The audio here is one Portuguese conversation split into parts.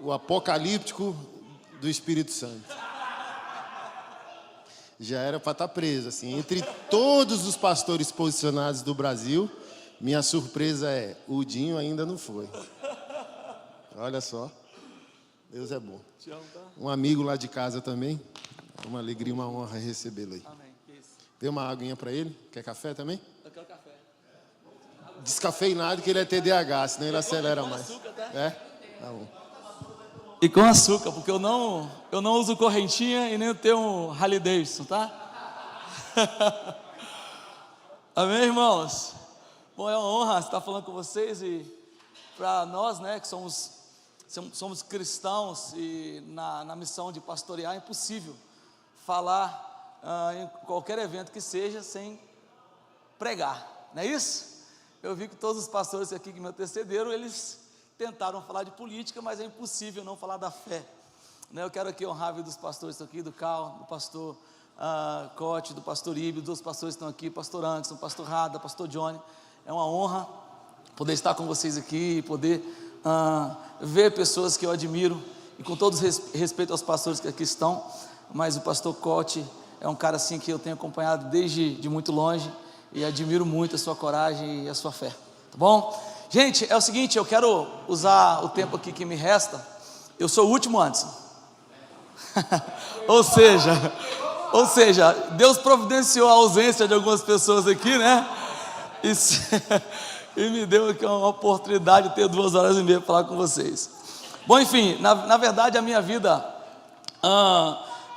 o apocalíptico do Espírito Santo. Já era para estar preso, assim. Entre todos os pastores posicionados do Brasil, minha surpresa é, o Dinho ainda não foi. Olha só, Deus é bom. Um amigo lá de casa também, é uma alegria, uma honra recebê-lo aí. Amém. Dê uma aguinha para ele, quer café também? Eu quero café. Descafeinado que ele é TDAH, senão ele acelera com mais. açúcar, tá? É? Tá bom. E com açúcar, porque eu não uso correntinha e nem tenho um Harley Davidson, tá? Amém, irmãos? Bom, é uma honra estar falando com vocês e para nós, né, que somos cristãos e na missão de pastorear, é impossível falar em qualquer evento que seja sem pregar, não é isso? Eu vi que todos os pastores aqui que me antecederam, eles tentaram falar de política, mas é impossível não falar da fé, né? Eu quero aqui honrar a vida dos pastores que estão aqui, do Cal, do pastor Cote, do pastor Ibe, dos pastores que estão aqui, pastor Anderson, pastor Rada, pastor Johnny. É uma honra poder estar com vocês aqui, poder ver pessoas que eu admiro, e com todo respeito aos pastores que aqui estão, mas o pastor Cote é um cara assim que eu tenho acompanhado desde de muito longe, e admiro muito a sua coragem e a sua fé, tá bom? Gente, é o seguinte, eu quero usar o tempo aqui que me resta. Eu sou o último antes. ou seja, Deus providenciou a ausência de algumas pessoas aqui, né? E me deu aqui uma oportunidade de ter 2 horas e meia para falar com vocês. Bom, enfim, na verdade a minha vida,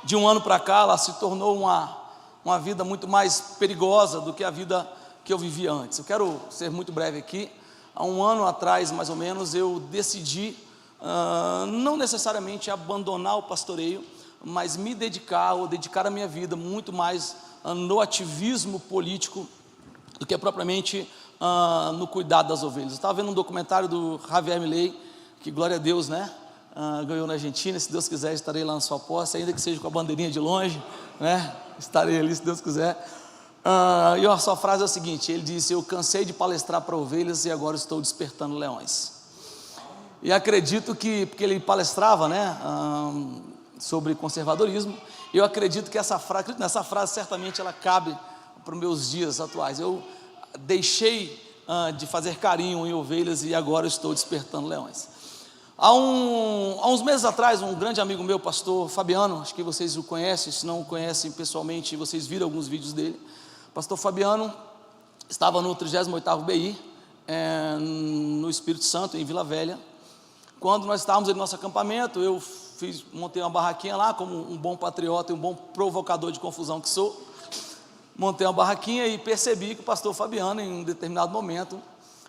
de um ano para cá, ela se tornou uma vida muito mais perigosa do que a vida que eu vivia antes. Eu quero ser muito breve aqui. Há um ano atrás, mais ou menos, eu decidi, não necessariamente abandonar o pastoreio, mas me dedicar, ou dedicar a minha vida muito mais no ativismo político do que propriamente no cuidado das ovelhas. Eu estava vendo um documentário do Javier Milei, que glória a Deus, né? Ganhou na Argentina. Se Deus quiser, estarei lá na sua posse, ainda que seja com a bandeirinha de longe, né? Estarei ali, se Deus quiser. E a sua frase é o seguinte: ele disse: eu cansei de palestrar para ovelhas e agora estou despertando leões. E acredito que, porque ele palestrava, né, sobre conservadorismo, eu acredito que nessa frase certamente ela cabe para os meus dias atuais. Eu deixei de fazer carinho em ovelhas e agora estou despertando leões. Há uns meses atrás, um grande amigo meu, pastor Fabiano, acho que vocês o conhecem, se não o conhecem pessoalmente, vocês viram alguns vídeos dele. Pastor Fabiano estava no 38º BI, no Espírito Santo, em Vila Velha. Quando nós estávamos no nosso acampamento, eu montei uma barraquinha lá, como um bom patriota e um bom provocador de confusão que sou. Montei uma barraquinha e percebi que o pastor Fabiano, em um determinado momento,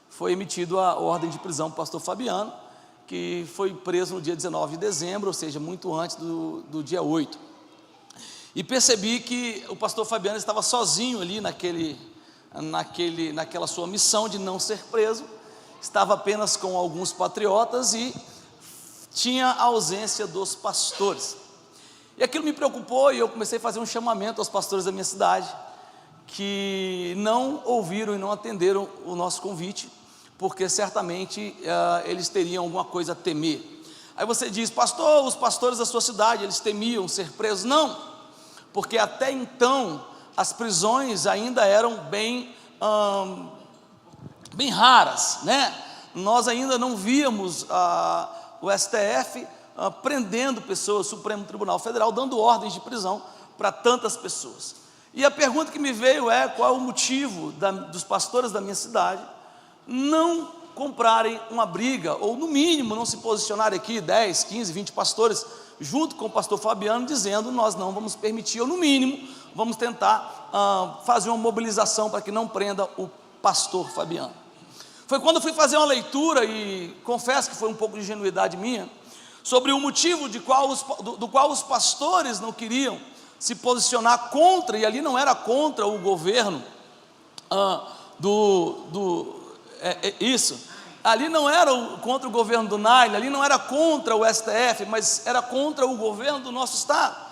foi emitido a ordem de prisão para o pastor Fabiano, que foi preso no dia 19 de dezembro, ou seja, muito antes do dia 8. E percebi que o pastor Fabiano estava sozinho ali naquela sua missão de não ser preso, estava apenas com alguns patriotas e tinha a ausência dos pastores. E aquilo me preocupou e eu comecei a fazer um chamamento aos pastores da minha cidade, que não ouviram e não atenderam o nosso convite, porque certamente eles teriam alguma coisa a temer. Aí você diz: pastor, os pastores da sua cidade, eles temiam ser presos? Não, porque até então as prisões ainda eram bem raras, né? Nós ainda não víamos o STF prendendo pessoas, o Supremo Tribunal Federal dando ordens de prisão para tantas pessoas. E a pergunta que me veio é: qual é o motivo dos pastores da minha cidade não comprarem uma briga, ou no mínimo não se posicionarem aqui 10, 15, 20 pastores, junto com o pastor Fabiano, dizendo: nós não vamos permitir, ou no mínimo vamos tentar fazer uma mobilização para que não prenda o pastor Fabiano. Foi quando eu fui fazer uma leitura, e confesso que foi um pouco de ingenuidade minha, sobre o motivo do qual os pastores não queriam se posicionar contra, e ali não era contra o governo ali não era contra o governo do Naile, ali não era contra o STF, mas era contra o governo do nosso estado.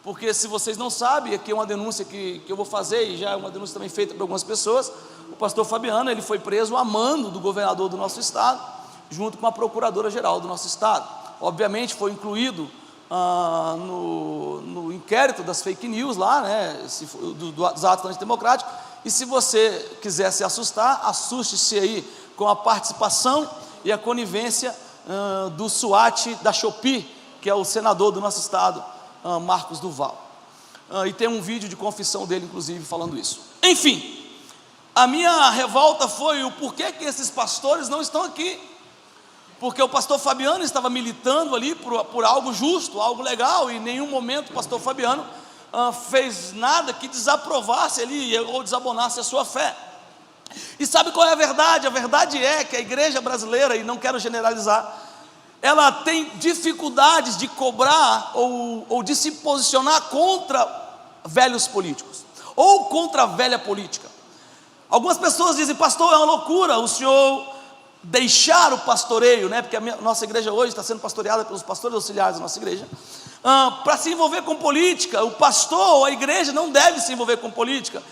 Porque, se vocês não sabem, aqui é uma denúncia que eu vou fazer, e já é uma denúncia também feita por algumas pessoas. O pastor Fabiano, ele foi preso a mando do governador do nosso estado, junto com a procuradora-geral do nosso estado. obviamente foi incluído no inquérito das fake news lá, né, dos atos antidemocráticos. E se você quiser se assustar, assuste-se aí com a participação e a conivência do SWAT da Shopee, que é o senador do nosso estado, Marcos Duval. E tem um vídeo de confissão dele, inclusive, falando isso. Enfim, a minha revolta foi o porquê que esses pastores não estão aqui. Porque o pastor Fabiano estava militando ali por algo justo, algo legal, e em nenhum momento o pastor Fabiano fez nada que desaprovasse ali ou desabonasse a sua fé. E sabe qual é a verdade? A verdade é que a igreja brasileira, e não quero generalizar, ela tem dificuldades de cobrar ou de se posicionar contra velhos políticos, ou contra a velha política. Algumas pessoas dizem: pastor, é uma loucura o senhor deixar o pastoreio, né? Porque a nossa igreja hoje está sendo pastoreada pelos pastores auxiliares da nossa igreja, para se envolver com política. O pastor ou a igreja não deve se envolver com política.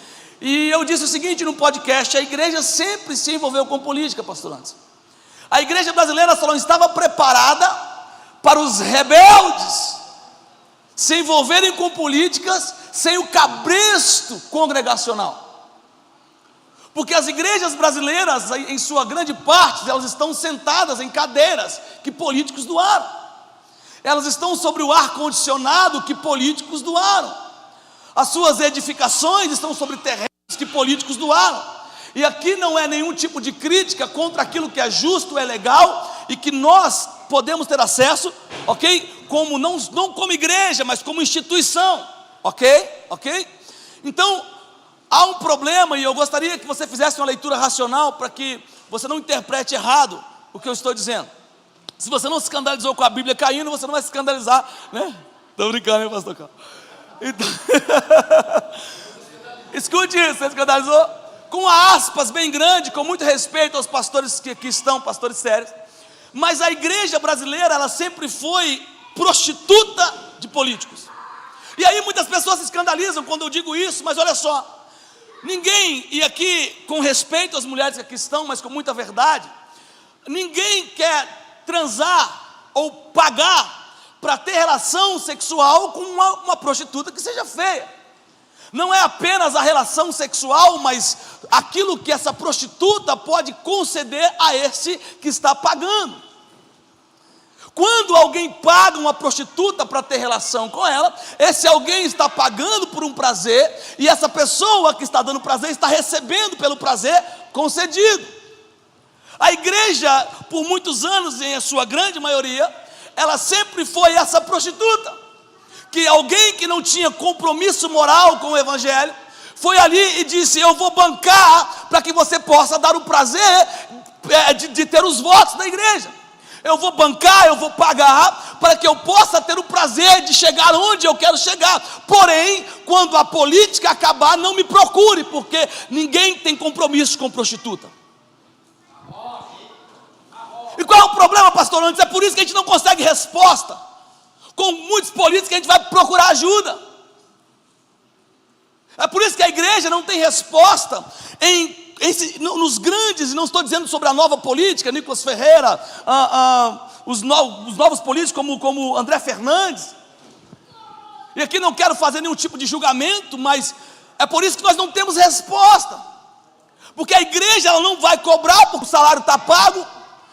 E eu disse o seguinte no podcast: a igreja sempre se envolveu com política, pastor Anderson. A igreja brasileira só não estava preparada para os rebeldes se envolverem com políticas sem o cabresto congregacional. Porque as igrejas brasileiras, em sua grande parte, elas estão sentadas em cadeiras que políticos doaram. Elas estão sobre o ar-condicionado que políticos doaram. As suas edificações estão sobre terrenos que políticos doaram. E aqui não é nenhum tipo de crítica contra aquilo que é justo, é legal e que nós podemos ter acesso, ok? Como não como igreja, mas como instituição, ok? Então, há um problema, e eu gostaria que você fizesse uma leitura racional para que você não interprete errado o que eu estou dizendo. Se você não se escandalizou com a Bíblia caindo, você não vai se escandalizar, né? Estou brincando, hein, pastor Carlos? Então, escute isso, você escandalizou? Com aspas bem grande, com muito respeito aos pastores que aqui estão, pastores sérios. Mas a igreja brasileira, ela sempre foi prostituta de políticos. E aí muitas pessoas se escandalizam quando eu digo isso, mas olha só. Ninguém, e aqui com respeito às mulheres que aqui estão, mas com muita verdade, ninguém quer transar ou pagar para ter relação sexual com uma prostituta que seja feia. Não é apenas a relação sexual, mas aquilo que essa prostituta pode conceder a esse que está pagando. Quando alguém paga uma prostituta para ter relação com ela, esse alguém está pagando por um prazer, e essa pessoa que está dando prazer está recebendo pelo prazer concedido. A igreja, por muitos anos, em sua grande maioria, ela sempre foi essa prostituta, que alguém que não tinha compromisso moral com o evangelho, foi ali e disse: eu vou bancar para que você possa dar o prazer de ter os votos da igreja. Eu vou bancar, eu vou pagar para que eu possa ter o prazer de chegar onde eu quero chegar. Porém, quando a política acabar, não me procure, porque ninguém tem compromisso com prostituta. E qual é o problema, pastor Anderson? É por isso que a gente não consegue resposta. Com muitos políticos a gente vai procurar ajuda. É por isso que a igreja não tem resposta nos grandes, e não estou dizendo sobre a nova política, Nicolas Ferreira, os novos políticos como André Fernandes. E aqui não quero fazer nenhum tipo de julgamento, mas é por isso que nós não temos resposta. Porque a igreja ela não vai cobrar porque o salário está pago,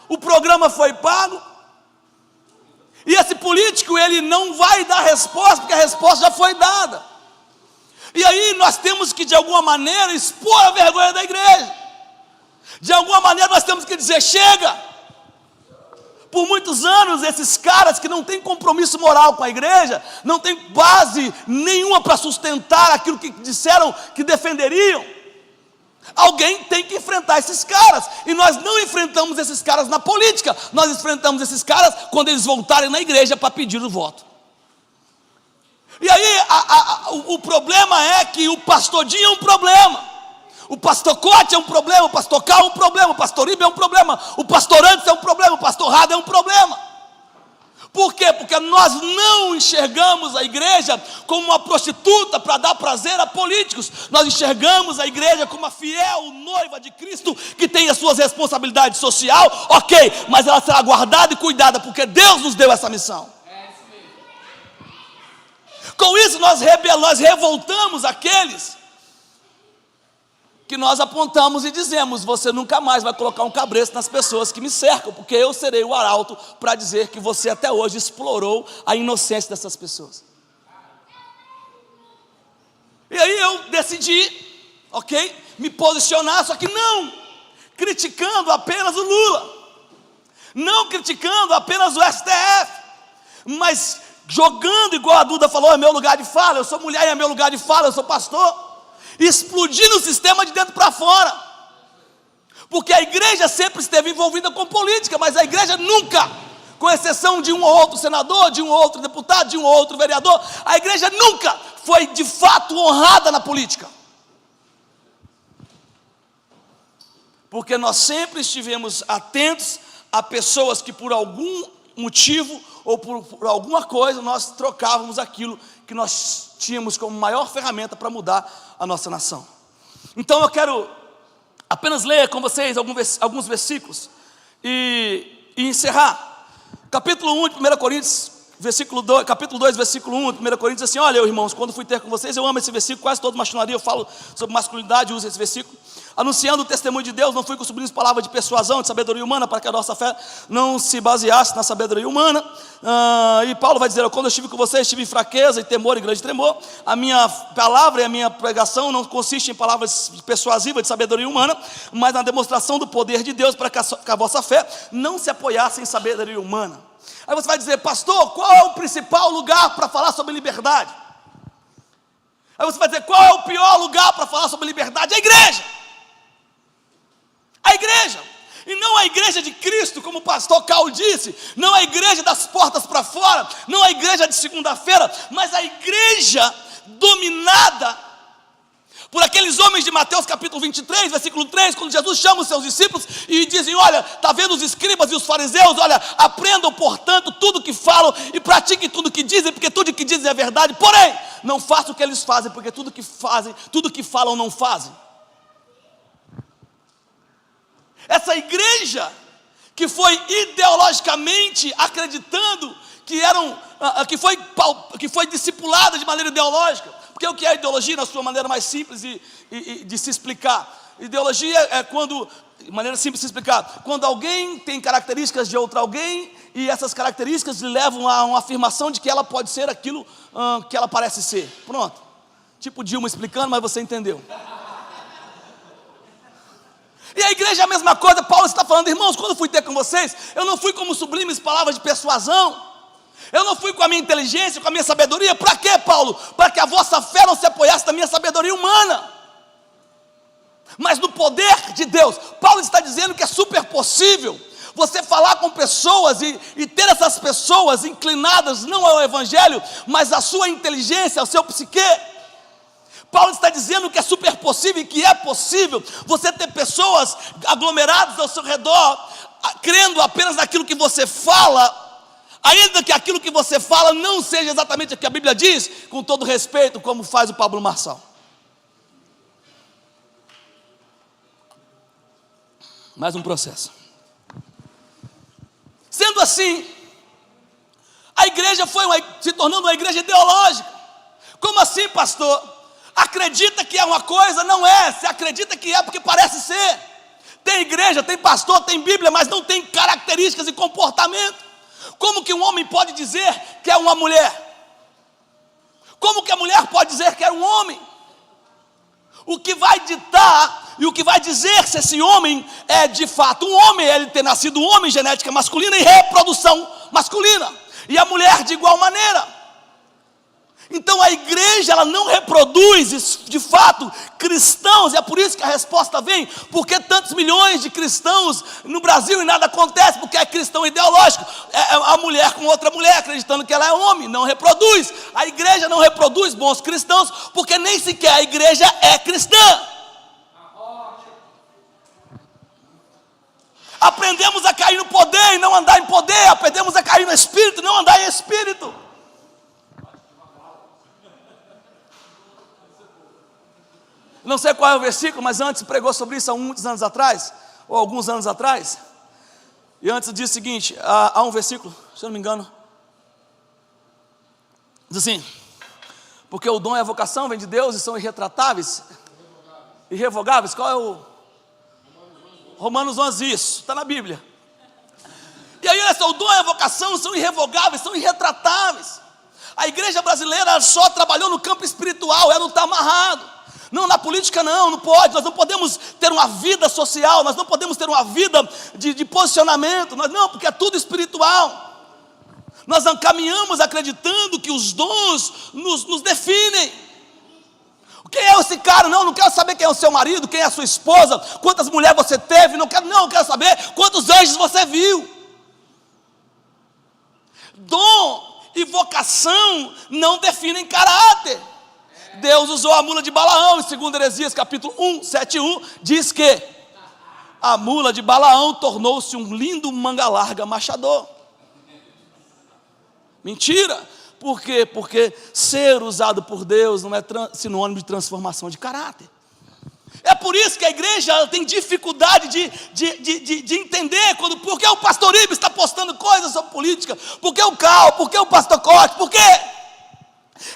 o programa foi pago. E esse político, ele não vai dar resposta, porque a resposta já foi dada. E aí nós temos que, de alguma maneira, expor a vergonha da igreja. De alguma maneira nós temos que dizer: chega. Por muitos anos, esses caras que não têm compromisso moral com a igreja, não têm base nenhuma para sustentar aquilo que disseram que defenderiam. Alguém tem que enfrentar esses caras, e nós não enfrentamos esses caras na política, nós enfrentamos esses caras quando eles voltarem na igreja para pedir o voto. E aí o problema é que o pastor Dinho é um problema, o pastor Cote é um problema, o pastor Cal é um problema, o pastor Ibe é um problema, o pastor Anderson é um problema, o pastor Rada é um problema. Por quê? Porque nós não enxergamos a igreja como uma prostituta para dar prazer a políticos. Nós enxergamos a igreja como uma fiel noiva de Cristo que tem as suas responsabilidades social, ok, mas ela será guardada e cuidada, porque Deus nos deu essa missão. Com isso nós revoltamos aqueles que nós apontamos e dizemos: você nunca mais vai colocar um cabresto nas pessoas que me cercam, porque eu serei o arauto para dizer que você até hoje explorou a inocência dessas pessoas. E aí eu decidi, ok, me posicionar, só que não criticando apenas o Lula, não criticando apenas o STF, mas jogando, igual a Duda falou, é meu lugar de fala, eu sou mulher e é meu lugar de fala, eu sou pastor, explodindo o sistema de dentro para fora, porque a igreja sempre esteve envolvida com política, mas a igreja nunca, com exceção de um ou outro senador, de um ou outro deputado, de um ou outro vereador, a igreja nunca foi de fato honrada na política, porque nós sempre estivemos atentos a pessoas que por algum motivo ou por alguma coisa nós trocávamos aquilo que nós tínhamos como maior ferramenta para mudar a nossa nação. Então eu quero apenas ler com vocês alguns versículos e encerrar. Capítulo 1 de 1 Coríntios, capítulo 2, versículo 1 de 1 Coríntios, assim: olha, irmãos, quando fui ter com vocês, eu amo esse versículo, quase todo maçonaria eu falo sobre masculinidade, uso esse versículo. Anunciando o testemunho de Deus, não fui com sublimes palavras de persuasão, de sabedoria humana, para que a nossa fé não se baseasse na sabedoria humana. E Paulo vai dizer: quando eu estive com vocês, estive em fraqueza e temor e grande tremor. A minha palavra e a minha pregação não consiste em palavras persuasivas de sabedoria humana, mas na demonstração do poder de Deus, para que a vossa fé não se apoiasse em sabedoria humana. Aí você vai dizer: pastor, qual é o principal lugar para falar sobre liberdade? Aí você vai dizer: qual é o pior lugar para falar sobre liberdade? A igreja. A igreja, e não a igreja de Cristo, como o pastor Cal disse, não a igreja das portas para fora, não a igreja de segunda-feira, mas a igreja dominada por aqueles homens de Mateus capítulo 23, versículo 3, quando Jesus chama os seus discípulos e dizem: olha, está vendo os escribas e os fariseus, olha, aprendam portanto tudo que falam e pratiquem tudo que dizem, porque tudo que dizem é verdade, porém, não façam o que eles fazem, porque tudo que fazem, tudo que falam não fazem. Essa igreja que foi ideologicamente acreditando que foi discipulada de maneira ideológica, porque o que é ideologia na sua maneira mais simples de se explicar? Ideologia é quando, de maneira simples de se explicar, quando alguém tem características de outro alguém e essas características lhe levam a uma afirmação de que ela pode ser aquilo que ela parece ser. Pronto, tipo Dilma explicando, mas você entendeu. E a igreja é a mesma coisa. Paulo está falando: irmãos, quando eu fui ter com vocês, eu não fui como sublimes palavras de persuasão, eu não fui com a minha inteligência, com a minha sabedoria. Para quê, Paulo? Para que a vossa fé não se apoiasse na minha sabedoria humana, mas no poder de Deus. Paulo está dizendo que é super possível você falar com pessoas e ter essas pessoas inclinadas não ao evangelho, mas à sua inteligência, ao seu psique. Paulo está dizendo que é super possível e que é possível você ter pessoas aglomeradas ao seu redor, crendo apenas naquilo que você fala, ainda que aquilo que você fala não seja exatamente o que a Bíblia diz, com todo respeito, como faz o Pablo Marçal. Mais um processo. Sendo assim, a igreja foi se tornando uma igreja ideológica. Como assim, pastor? Acredita que é uma coisa, não é. Se acredita que é porque parece ser. Tem igreja, tem pastor, tem Bíblia, mas não tem características e comportamento. Como que um homem pode dizer que é uma mulher? Como que a mulher pode dizer que é um homem? O que vai ditar e o que vai dizer se esse homem é de fato um homem, é ele ter nascido homem, genética masculina e reprodução masculina, e a mulher de igual maneira. Então a igreja, ela não reproduz de fato cristãos, e é por isso que a resposta vem: porque tantos milhões de cristãos no Brasil e nada acontece? Porque é cristão ideológico, é a mulher com outra mulher, acreditando que ela é homem, não reproduz. A igreja não reproduz bons cristãos, porque nem sequer a igreja é cristã. Aprendemos a cair no poder e não andar em poder. Aprendemos a cair no espírito e não andar em espírito. Não sei qual é o versículo, mas antes pregou sobre isso há muitos anos atrás, ou alguns anos atrás. E antes diz o seguinte, há um versículo, se eu não me engano, diz assim: porque o dom e a vocação vêm de Deus e são irretratáveis, irrevogáveis. Qual é o? Romanos 11, isso, está na Bíblia. E aí olha só, o dom e a vocação são irrevogáveis, são irretratáveis. A igreja brasileira só trabalhou no campo espiritual, ela não está amarrado. Não, na política não pode, nós não podemos ter uma vida social, nós não podemos ter uma vida de posicionamento, porque é tudo espiritual. Nós caminhamos acreditando que os dons nos definem. Quem é esse cara? Não quero saber quem é o seu marido, quem é a sua esposa, quantas mulheres você teve, não quero saber quantos anjos você viu. Dom e vocação não definem caráter. Deus usou a mula de Balaão, em 2 Heresias, capítulo 1, 7:1, diz que a mula de Balaão tornou-se um lindo manga larga machador. Mentira! Por quê? Porque ser usado por Deus não é sinônimo de transformação de caráter. É por isso que a igreja tem dificuldade de entender por que o pastor Ibe está postando coisas sobre política, por que o Cal, por que o pastor Corte, por quê?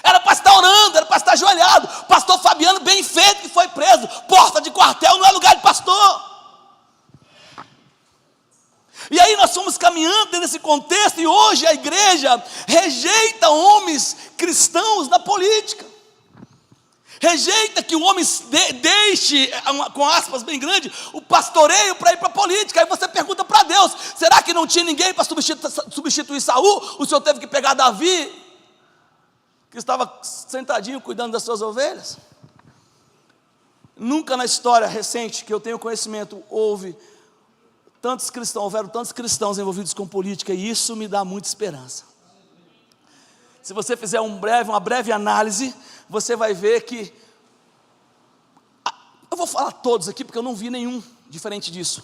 Era para estar orando, era para estar ajoelhado. Pastor Fabiano, bem feito, que foi preso. Porta de quartel não é lugar de pastor. E aí nós fomos caminhando dentro desse contexto, e hoje a igreja rejeita homens cristãos na política. Rejeita que o homem deixe, com aspas bem grandes, o pastoreio para ir para a política. Aí você pergunta para Deus: será que não tinha ninguém para substituir Saul? O Senhor teve que pegar Davi, que estava sentadinho cuidando das suas ovelhas? Nunca na história recente que eu tenho conhecimento houveram tantos cristãos envolvidos com política, e isso me dá muita esperança. Se você fizer uma breve análise, você vai ver que, eu vou falar todos aqui porque eu não vi nenhum diferente disso.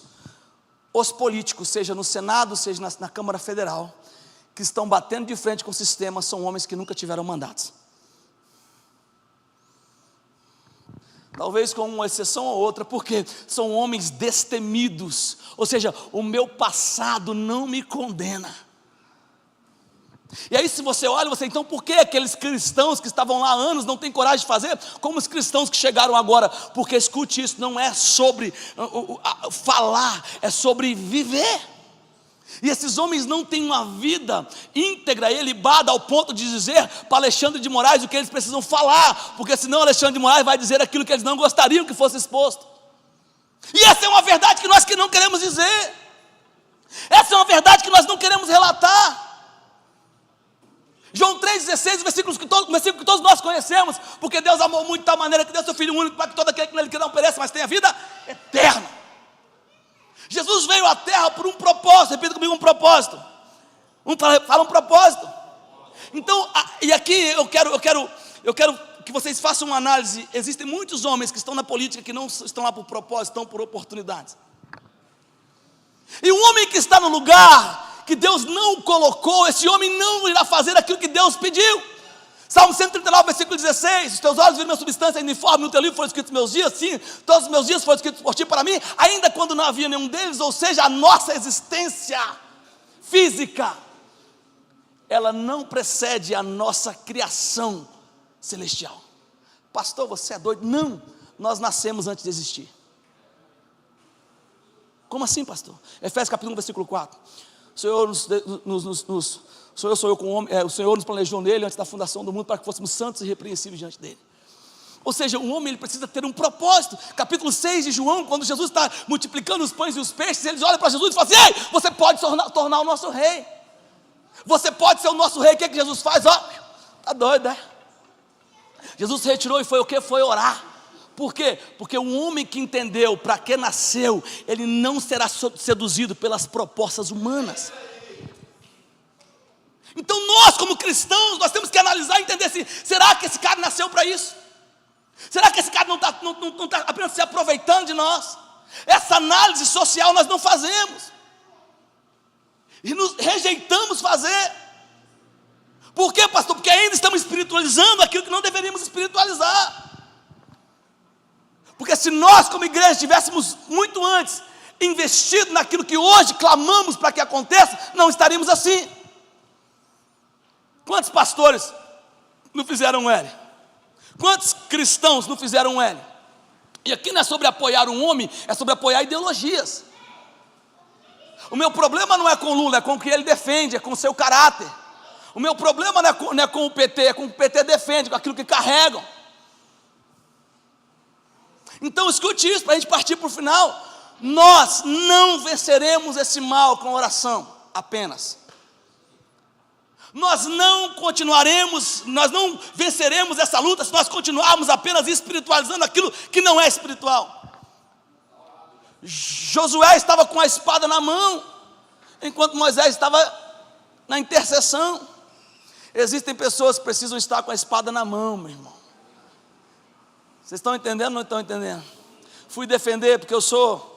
Os políticos, seja no Senado, seja na Câmara Federal, que estão batendo de frente com o sistema, são homens que nunca tiveram mandatos. Talvez com uma exceção ou outra, porque são homens destemidos. Ou seja, o meu passado não me condena. E aí se você olha, então por que aqueles cristãos que estavam lá há anos não têm coragem de fazer, como os cristãos que chegaram agora? Porque escute isso, não é sobre falar, é sobre viver. E esses homens não têm uma vida íntegra, ilibada, ao ponto de dizer para Alexandre de Moraes o que eles precisam falar, porque senão Alexandre de Moraes vai dizer aquilo que eles não gostariam que fosse exposto. E essa é uma verdade que nós que não queremos dizer. Essa é uma verdade que nós não queremos relatar. João 3,16, versículo que todos nós conhecemos: porque Deus amou muito de tal maneira que deu seu Filho único, para que todo aquele que nele não pereça, mas tenha vida eterna. Jesus veio à terra por um propósito. Repita comigo: um propósito. Fala um propósito. Então, e aqui eu quero que vocês façam uma análise. Existem muitos homens que estão na política que não estão lá por propósito, estão por oportunidades. E um homem que está no lugar que Deus não colocou, esse homem não irá fazer aquilo que Deus pediu. Salmo 139, versículo 16: os teus olhos viram minha substância uniforme, no teu livro foram escritos meus dias, sim, todos os meus dias foram escritos por ti para mim, ainda quando não havia nenhum deles. Ou seja, a nossa existência física, ela não precede a nossa criação celestial. Pastor, você é doido? Não, nós nascemos antes de existir. Como assim, pastor? Efésios capítulo 1, versículo 4. O Senhor sou eu com o homem, o Senhor nos planejou nele antes da fundação do mundo, para que fôssemos santos e irrepreensíveis diante dele. Ou seja, um homem ele precisa ter um propósito. Capítulo 6 de João, quando Jesus está multiplicando os pães e os peixes, eles olham para Jesus e falam assim: ei, você pode tornar o nosso rei. Você pode ser o nosso rei. O que é que Jesus faz? Está doido, né? Jesus se retirou e foi o quê? Foi orar. Por quê? Porque um homem que entendeu para que nasceu, ele não será seduzido pelas propostas humanas. Então nós, como cristãos, nós temos que analisar e entender assim: será que esse cara nasceu para isso? Será que esse cara não está apenas se aproveitando de nós? Essa análise social nós não fazemos. E nos rejeitamos fazer. Por quê, pastor? Porque ainda estamos espiritualizando aquilo que não deveríamos espiritualizar. Porque se nós como igreja tivéssemos muito antes investido naquilo que hoje clamamos para que aconteça, não estaríamos assim. Quantos pastores não fizeram um L? Quantos cristãos não fizeram um L? E aqui não é sobre apoiar um homem, é sobre apoiar ideologias. O meu problema não é com Lula, é com o que ele defende, é com o seu caráter. O meu problema não é com o PT, é com o que o PT defende, com aquilo que carregam. Então escute isso, para a gente partir para o final. Nós não venceremos esse mal com oração apenas. Nós não venceremos essa luta se nós continuarmos apenas espiritualizando aquilo que não é espiritual. Josué estava com a espada na mão, enquanto Moisés estava na intercessão. Existem pessoas que precisam estar com a espada na mão, meu irmão. Vocês estão entendendo ou não estão entendendo? Fui defender porque eu sou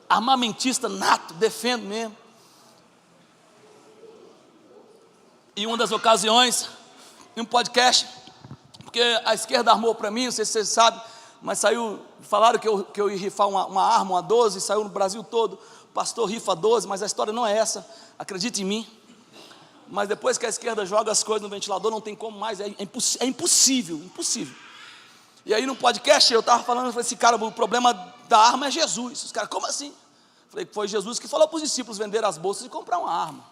armamentista nato, defendo mesmo. Em uma das ocasiões, em um podcast, porque a esquerda armou para mim, não sei se vocês sabem, mas falaram que eu ia rifar uma arma, uma 12, saiu no Brasil todo, o pastor rifa 12, mas a história não é essa, acredite em mim. Mas depois que a esquerda joga as coisas no ventilador, não tem como mais, é impossível. E aí no podcast eu estava falando, eu falei assim, cara, o problema da arma é Jesus. Os caras, como assim? Eu falei que foi Jesus que falou para os discípulos vender as bolsas e comprar uma arma.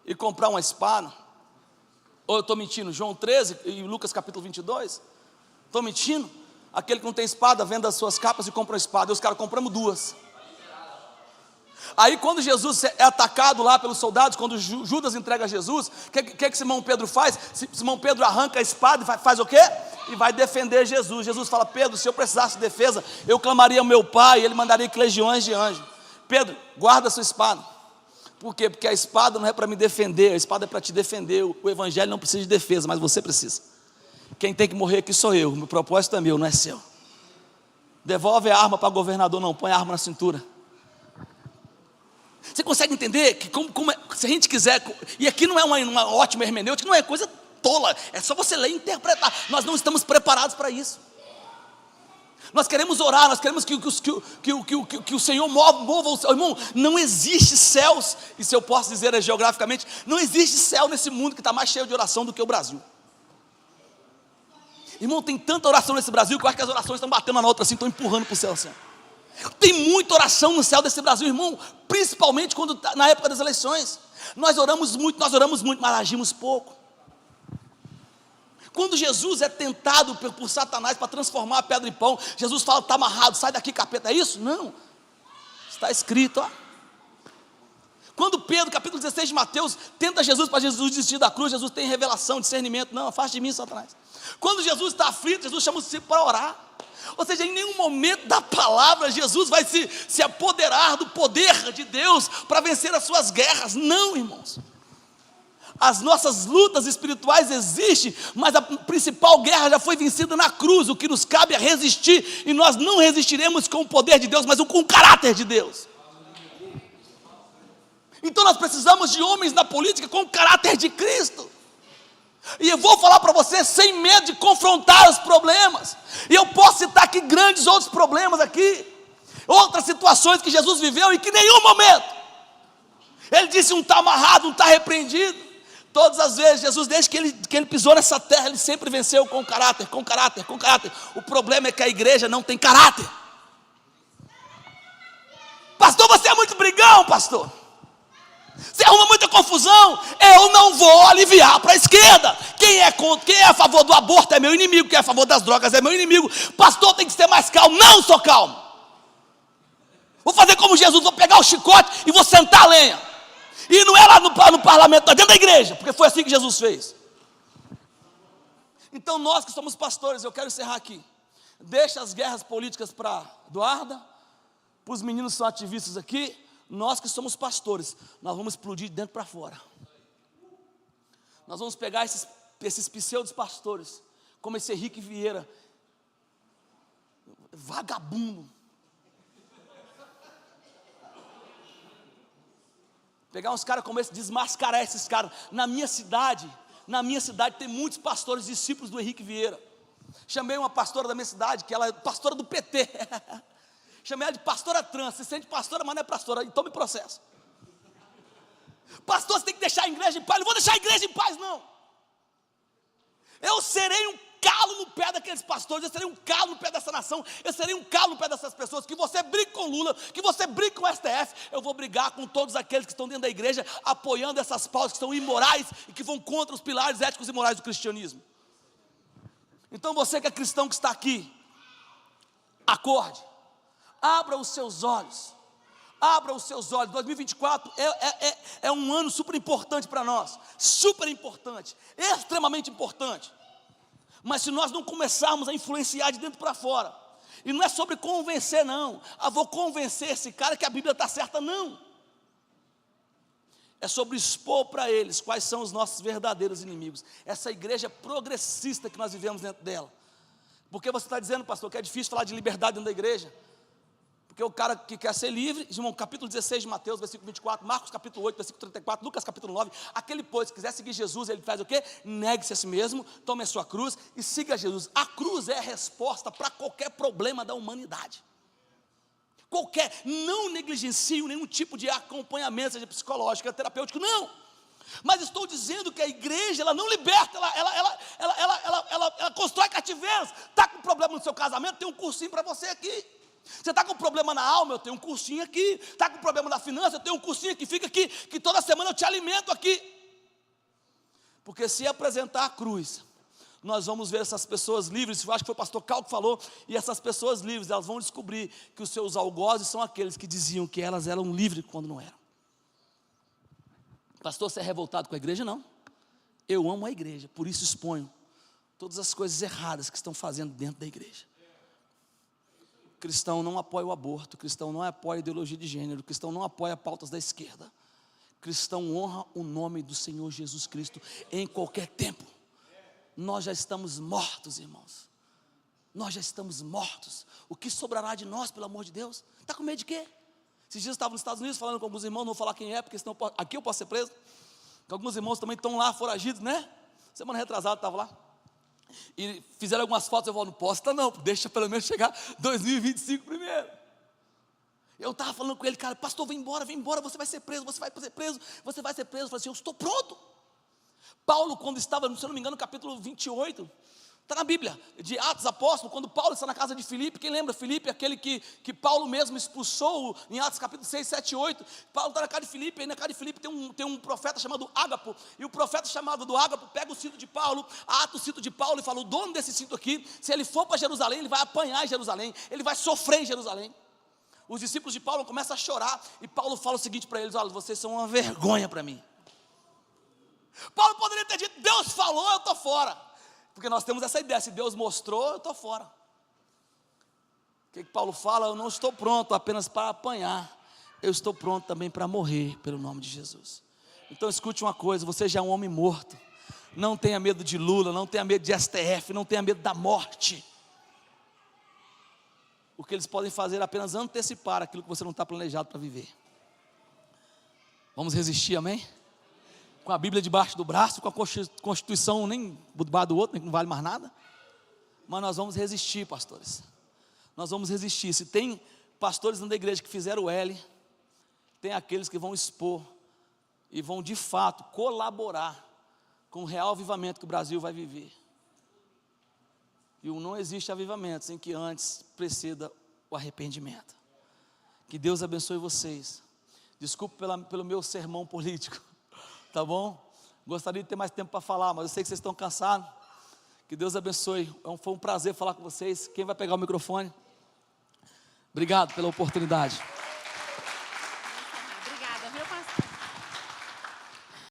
E comprar uma espada. Ou eu estou mentindo? João 13 e Lucas capítulo 22. Estou mentindo? Aquele que não tem espada, venda as suas capas e compra uma espada. E os caras, compramos 2. Aí quando Jesus é atacado lá pelos soldados, quando Judas entrega Jesus, o que Simão Pedro faz? Simão Pedro arranca a espada e faz o quê? E vai defender Jesus. Jesus fala, Pedro, se eu precisasse de defesa, eu clamaria ao meu pai, e ele mandaria que legiões de anjos. Pedro, guarda a sua espada. Por quê? Porque a espada não é para me defender, a espada é para te defender. O evangelho não precisa de defesa, mas você precisa. Quem tem que morrer aqui sou eu, o meu propósito é meu, não é seu. Devolve a arma para o governador, não, põe a arma na cintura. Você consegue entender que se a gente quiser, e aqui não é uma ótima hermenêutica, não é coisa tola, é só você ler e interpretar. Nós não estamos preparados para isso. Nós queremos orar, nós queremos que o Senhor mova o céu. Irmão, não existe céus, e se eu posso dizer geograficamente, não existe céu nesse mundo que está mais cheio de oração do que o Brasil. Irmão, tem tanta oração nesse Brasil que eu acho que as orações estão batendo uma na outra assim, estão empurrando para o céu assim. Tem muita oração no céu desse Brasil, irmão, principalmente na época das eleições. Nós oramos muito, mas agimos pouco. Quando Jesus é tentado por Satanás para transformar a pedra em pão, Jesus fala, está amarrado, sai daqui capeta, é isso? Não, está escrito, ó. Quando Pedro, capítulo 16 de Mateus, tenta Jesus para Jesus desistir da cruz, Jesus tem revelação, discernimento, não, afaste de mim, Satanás. Quando Jesus está aflito, Jesus chama os discípulos para orar. Ou seja, em nenhum momento da palavra, Jesus vai se apoderar do poder de Deus para vencer as suas guerras. Não, irmãos. As nossas lutas espirituais existem, mas a principal guerra já foi vencida na cruz. O que nos cabe é resistir, e nós não resistiremos com o poder de Deus, mas com o caráter de Deus. Então nós precisamos de homens na política com o caráter de Cristo. E eu vou falar para você sem medo de confrontar os problemas. E eu posso citar aqui grandes outros problemas aqui, outras situações que Jesus viveu e que em nenhum momento ele disse um está amarrado, um está repreendido. Todas as vezes, Jesus, desde que ele pisou nessa terra, ele sempre venceu com caráter, com caráter, com caráter. O problema é que a igreja não tem caráter. Pastor, você é muito brigão, pastor. Você arruma muita confusão. Eu não vou aliviar para a esquerda. Quem é a favor do aborto é meu inimigo. Quem é a favor das drogas é meu inimigo. Pastor, tem que ser mais calmo. Não sou calmo. Vou fazer como Jesus, vou pegar o chicote e vou sentar a lenha. E não é lá no parlamento, não é dentro da igreja, porque foi assim que Jesus fez. Então nós que somos pastores, eu quero encerrar aqui. Deixa as guerras políticas para Eduarda, para os meninos que são ativistas aqui. Nós que somos pastores, nós vamos explodir de dentro para fora. Nós vamos pegar esses pseudos pastores, como esse Henrique Vieira, vagabundo, Pegar uns caras como esse, desmascarar esses caras. Na minha cidade tem muitos pastores discípulos do Henrique Vieira. Chamei uma pastora da minha cidade, que ela é pastora do PT. Chamei ela de pastora trans. Se sente pastora, mas não é pastora, então me processo. Pastor, você tem que deixar a igreja em paz. Não vou deixar a igreja em paz, não. Eu serei um calo no pé daqueles pastores, eu serei um calo no pé dessa nação, eu serei um calo no pé dessas pessoas. Que você brigue com Lula, que você brigue com o STF, eu vou brigar com todos aqueles que estão dentro da igreja, apoiando essas pautas que são imorais e que vão contra os pilares éticos e morais do cristianismo. Então você que é cristão, que está aqui, acorde, abra os seus olhos. Abra os seus olhos. 2024 é um ano super importante para nós, super importante, extremamente importante. Mas se nós não começarmos a influenciar de dentro para fora, e não é sobre convencer não, vou convencer esse cara que a Bíblia está certa, não. É sobre expor para eles quais são os nossos verdadeiros inimigos. Essa igreja progressista que nós vivemos dentro dela. Porque você está dizendo, pastor, que é difícil falar de liberdade dentro da igreja? Porque o cara que quer ser livre, irmão, capítulo 16 de Mateus, versículo 24, Marcos capítulo 8, versículo 34, Lucas capítulo 9, aquele pois que quiser seguir Jesus, ele faz o quê? Negue-se a si mesmo, tome a sua cruz e siga Jesus. A cruz é a resposta para qualquer problema da humanidade. Qualquer, não negligencio nenhum tipo de acompanhamento, seja psicológico, terapêutico, não. Mas estou dizendo que a igreja, ela não liberta, ela constrói cativeiros. Está com problema no seu casamento, tem um cursinho para você aqui. Você está com problema na alma, eu tenho um cursinho aqui. Está com problema na finança, eu tenho um cursinho que fica aqui, que toda semana eu te alimento aqui. Porque se apresentar a cruz, nós vamos ver essas pessoas livres. Eu acho que foi o pastor Cal que falou. E essas pessoas livres, elas vão descobrir que os seus algozes são aqueles que diziam que elas eram livres quando não eram. Pastor, você é revoltado com a igreja? Não. Eu amo a igreja, por isso exponho todas as coisas erradas que estão fazendo dentro da igreja. Cristão não apoia o aborto, cristão não apoia a ideologia de gênero, cristão não apoia pautas da esquerda. Cristão honra o nome do Senhor Jesus Cristo em qualquer tempo. Nós já estamos mortos, irmãos. Nós já estamos mortos. O que sobrará de nós, pelo amor de Deus? Está com medo de quê? Esses dias eu estava nos Estados Unidos falando com alguns irmãos, não vou falar quem é, porque senão aqui eu posso ser preso. Alguns irmãos também estão lá foragidos, né? Semana retrasada eu estava lá. E fizeram algumas fotos, eu vou, não posso, não, deixa pelo menos chegar 2025 primeiro. Eu estava falando com ele, cara, pastor, vem embora, você vai ser preso, você vai ser preso. Eu falei assim, eu estou pronto. Paulo, quando estava, se eu não me engano, no capítulo 28, está na Bíblia, de Atos Apóstolos, quando Paulo está na casa de Filipe, quem lembra? Filipe, aquele que Paulo mesmo expulsou em Atos capítulo 6, 7, 8, Paulo está na casa de Filipe, e na casa de Filipe tem um profeta chamado Ágapo, e o profeta chamado do Ágapo pega o cinto de Paulo, ata o cinto de Paulo e fala, o dono desse cinto aqui, se ele for para Jerusalém, ele vai apanhar em Jerusalém, ele vai sofrer em Jerusalém. Os discípulos de Paulo começam a chorar, e Paulo fala o seguinte para eles, olha, vocês são uma vergonha para mim. Paulo poderia ter dito, Deus falou, eu estou fora. Porque nós temos essa ideia, se Deus mostrou, eu estou fora. O que Paulo fala? Eu não estou pronto apenas para apanhar, eu estou pronto também para morrer pelo nome de Jesus. Então escute uma coisa, você já é um homem morto. Não tenha medo de Lula, não tenha medo de STF, não tenha medo da morte. O que eles podem fazer é apenas antecipar aquilo que você não está planejado para viver. Vamos resistir, amém? Com a Bíblia debaixo do braço, com a Constituição nem debaixo do outro, não vale mais nada. Mas nós vamos resistir, pastores. Nós vamos resistir. Se tem pastores dentro da igreja que fizeram o L, tem aqueles que vão expor e vão de fato colaborar com o real avivamento que o Brasil vai viver. E não existe avivamento sem que antes preceda o arrependimento. Que Deus abençoe vocês. Desculpe pelo meu sermão político. Tá bom? Gostaria de ter mais tempo para falar, mas eu sei que vocês estão cansados. Que Deus abençoe. Foi um prazer falar com vocês. Quem vai pegar o microfone? Obrigado pela oportunidade.